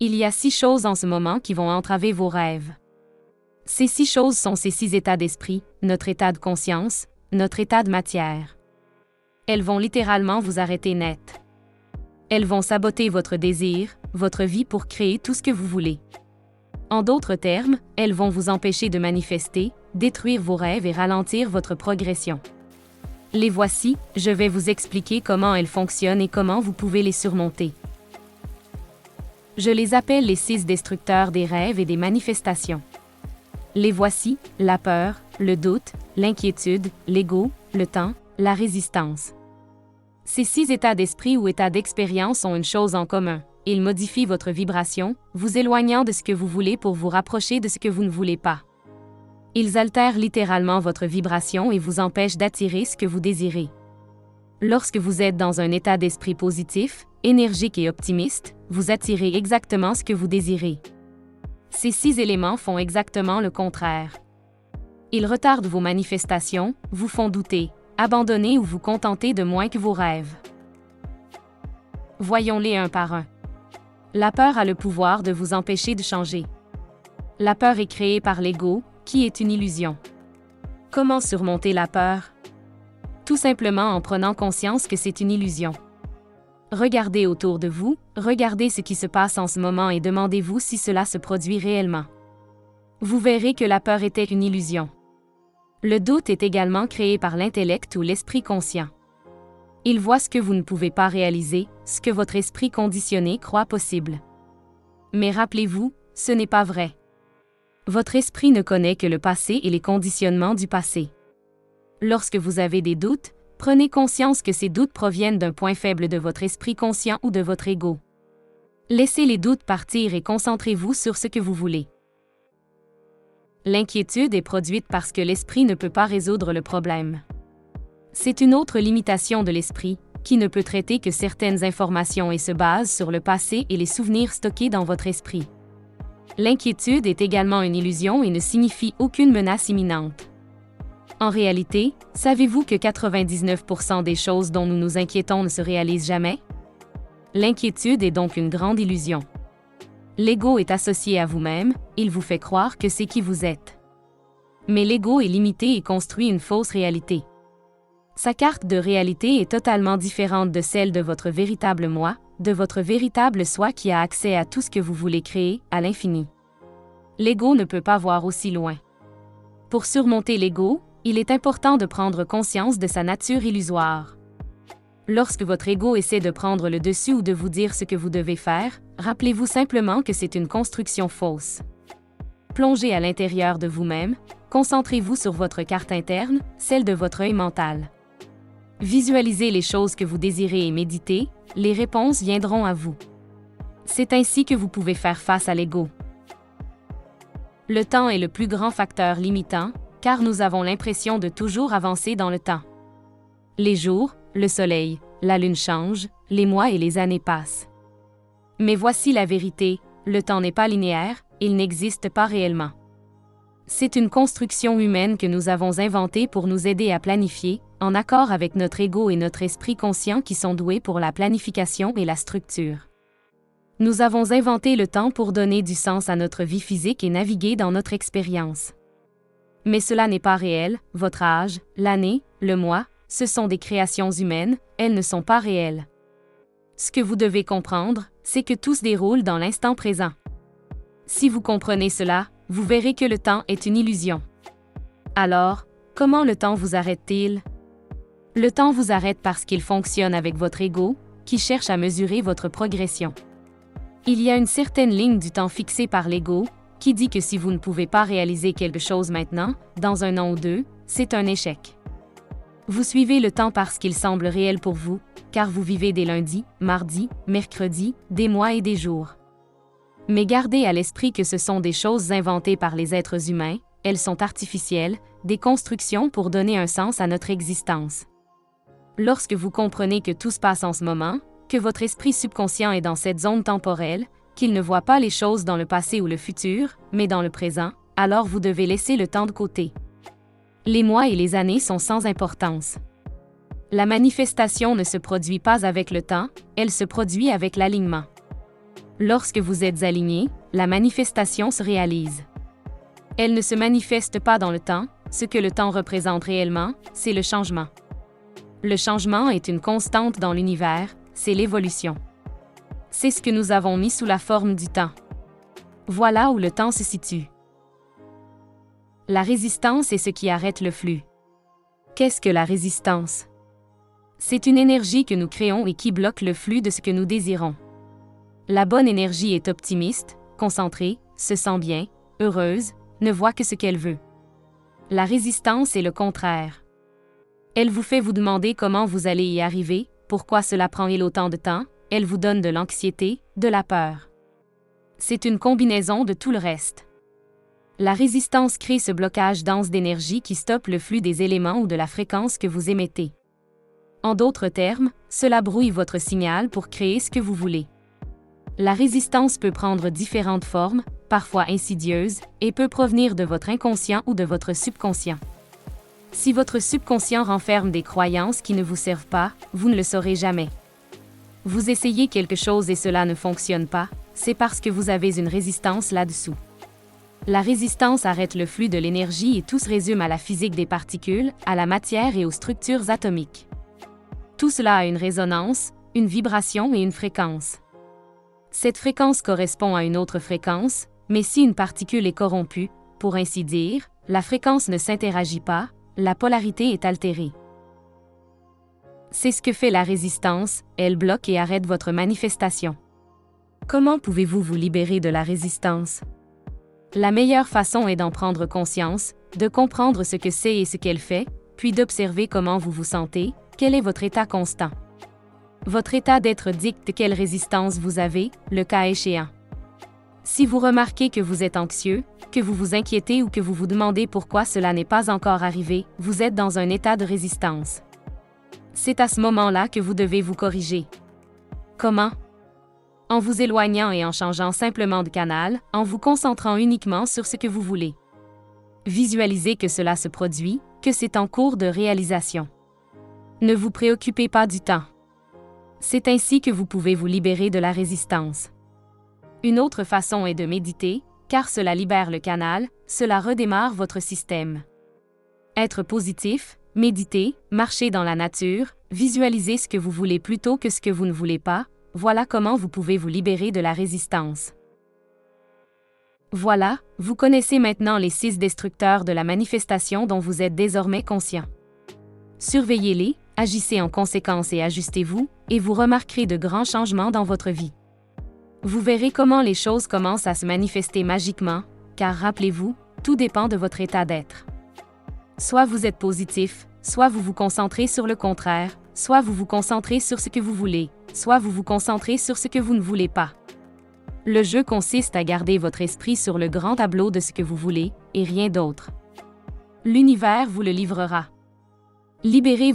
Il y a 6 choses en ce moment qui vont entraver vos rêves. Ces 6 choses sont ces 6 états d'esprit, notre état de conscience, notre état de matière. Elles vont littéralement vous arrêter net. Elles vont saboter votre désir, votre vie pour créer tout ce que vous voulez. En d'autres termes, elles vont vous empêcher de manifester, détruire vos rêves et ralentir votre progression. Les voici, je vais vous expliquer comment elles fonctionnent et comment vous pouvez les surmonter. Je les appelle les 6 destructeurs des rêves et des manifestations. Les voici, la peur, le doute, l'inquiétude, l'ego, le temps, la résistance. Ces 6 états d'esprit ou états d'expérience ont une chose en commun. Ils modifient votre vibration, vous éloignant de ce que vous voulez pour vous rapprocher de ce que vous ne voulez pas. Ils altèrent littéralement votre vibration et vous empêchent d'attirer ce que vous désirez. Lorsque vous êtes dans un état d'esprit positif, énergique et optimiste, vous attirez exactement ce que vous désirez. Ces 6 éléments font exactement le contraire. Ils retardent vos manifestations, vous font douter, abandonner ou vous contenter de moins que vos rêves. Voyons-les un par un. La peur a le pouvoir de vous empêcher de changer. La peur est créée par l'ego, qui est une illusion. Comment surmonter la peur? Tout simplement en prenant conscience que c'est une illusion. Regardez autour de vous, regardez ce qui se passe en ce moment et demandez-vous si cela se produit réellement. Vous verrez que la peur était une illusion. Le doute est également créé par l'intellect ou l'esprit conscient. Il voit ce que vous ne pouvez pas réaliser, ce que votre esprit conditionné croit possible. Mais rappelez-vous, ce n'est pas vrai. Votre esprit ne connaît que le passé et les conditionnements du passé. Lorsque vous avez des doutes, prenez conscience que ces doutes proviennent d'un point faible de votre esprit conscient ou de votre ego. Laissez les doutes partir et concentrez-vous sur ce que vous voulez. L'inquiétude est produite parce que l'esprit ne peut pas résoudre le problème. C'est une autre limitation de l'esprit, qui ne peut traiter que certaines informations et se base sur le passé et les souvenirs stockés dans votre esprit. L'inquiétude est également une illusion et ne signifie aucune menace imminente. En réalité, savez-vous que 99% des choses dont nous nous inquiétons ne se réalisent jamais? L'inquiétude est donc une grande illusion. L'ego est associé à vous-même, il vous fait croire que c'est qui vous êtes. Mais l'ego est limité et construit une fausse réalité. Sa carte de réalité est totalement différente de celle de votre véritable moi, de votre véritable soi qui a accès à tout ce que vous voulez créer, à l'infini. L'ego ne peut pas voir aussi loin. Pour surmonter l'ego, il est important de prendre conscience de sa nature illusoire. Lorsque votre ego essaie de prendre le dessus ou de vous dire ce que vous devez faire, rappelez-vous simplement que c'est une construction fausse. Plongez à l'intérieur de vous-même, concentrez-vous sur votre carte interne, celle de votre œil mental. Visualisez les choses que vous désirez et méditez, les réponses viendront à vous. C'est ainsi que vous pouvez faire face à l'ego. Le temps est le plus grand facteur limitant, car nous avons l'impression de toujours avancer dans le temps. Les jours, le soleil, la lune changent, les mois et les années passent. Mais voici la vérité, le temps n'est pas linéaire, il n'existe pas réellement. C'est une construction humaine que nous avons inventée pour nous aider à planifier, en accord avec notre ego et notre esprit conscient qui sont doués pour la planification et la structure. Nous avons inventé le temps pour donner du sens à notre vie physique et naviguer dans notre expérience. Mais cela n'est pas réel, votre âge, l'année, le mois, ce sont des créations humaines, elles ne sont pas réelles. Ce que vous devez comprendre, c'est que tout se déroule dans l'instant présent. Si vous comprenez cela, vous verrez que le temps est une illusion. Alors, comment le temps vous arrête-t-il? Le temps vous arrête parce qu'il fonctionne avec votre ego, qui cherche à mesurer votre progression. Il y a une certaine ligne du temps fixée par l'ego, qui dit que si vous ne pouvez pas réaliser quelque chose maintenant, dans 1 an ou 2, c'est un échec. Vous suivez le temps parce qu'il semble réel pour vous, car vous vivez des lundis, mardis, mercredis, des mois et des jours. Mais gardez à l'esprit que ce sont des choses inventées par les êtres humains, elles sont artificielles, des constructions pour donner un sens à notre existence. Lorsque vous comprenez que tout se passe en ce moment, que votre esprit subconscient est dans cette zone temporelle, qu'il ne voit pas les choses dans le passé ou le futur, mais dans le présent, alors vous devez laisser le temps de côté. Les mois et les années sont sans importance. La manifestation ne se produit pas avec le temps, elle se produit avec l'alignement. Lorsque vous êtes aligné, la manifestation se réalise. Elle ne se manifeste pas dans le temps, ce que le temps représente réellement, c'est le changement. Le changement est une constante dans l'univers, c'est l'évolution. C'est ce que nous avons mis sous la forme du temps. Voilà où le temps se situe. La résistance est ce qui arrête le flux. Qu'est-ce que la résistance? C'est une énergie que nous créons et qui bloque le flux de ce que nous désirons. La bonne énergie est optimiste, concentrée, se sent bien, heureuse, ne voit que ce qu'elle veut. La résistance est le contraire. Elle vous fait vous demander comment vous allez y arriver, pourquoi cela prend autant de temps, elle vous donne de l'anxiété, de la peur. C'est une combinaison de tout le reste. La résistance crée ce blocage dense d'énergie qui stoppe le flux des éléments ou de la fréquence que vous émettez. En d'autres termes, cela brouille votre signal pour créer ce que vous voulez. La résistance peut prendre différentes formes, parfois insidieuses, et peut provenir de votre inconscient ou de votre subconscient. Si votre subconscient renferme des croyances qui ne vous servent pas, vous ne le saurez jamais. Vous essayez quelque chose et cela ne fonctionne pas, c'est parce que vous avez une résistance là-dessous. La résistance arrête le flux de l'énergie et tout se résume à la physique des particules, à la matière et aux structures atomiques. Tout cela a une résonance, une vibration et une fréquence. Cette fréquence correspond à une autre fréquence, mais si une particule est corrompue, pour ainsi dire, la fréquence ne s'interagit pas, la polarité est altérée. C'est ce que fait la résistance, elle bloque et arrête votre manifestation. Comment pouvez-vous vous libérer de la résistance? La meilleure façon est d'en prendre conscience, de comprendre ce que c'est et ce qu'elle fait, puis d'observer comment vous vous sentez, quel est votre état constant. Votre état d'être dicte quelle résistance vous avez, le cas échéant. Si vous remarquez que vous êtes anxieux, que vous vous inquiétez ou que vous vous demandez pourquoi cela n'est pas encore arrivé, vous êtes dans un état de résistance. C'est à ce moment-là que vous devez vous corriger. Comment? En vous éloignant et en changeant simplement de canal, en vous concentrant uniquement sur ce que vous voulez. Visualisez que cela se produit, que c'est en cours de réalisation. Ne vous préoccupez pas du temps. C'est ainsi que vous pouvez vous libérer de la résistance. Une autre façon est de méditer, car cela libère le canal, cela redémarre votre système. Être positif, méditer, marcher dans la nature, visualiser ce que vous voulez plutôt que ce que vous ne voulez pas, voilà comment vous pouvez vous libérer de la résistance. Voilà, vous connaissez maintenant les 6 destructeurs de la manifestation dont vous êtes désormais conscient. Surveillez-les, agissez en conséquence et ajustez-vous, et vous remarquerez de grands changements dans votre vie. Vous verrez comment les choses commencent à se manifester magiquement, car rappelez-vous, tout dépend de votre état d'être. Soit vous êtes positif, soit vous vous concentrez sur le contraire, soit vous vous concentrez sur ce que vous voulez, soit vous vous concentrez sur ce que vous ne voulez pas. Le jeu consiste à garder votre esprit sur le grand tableau de ce que vous voulez, et rien d'autre. L'univers vous le livrera. Libérez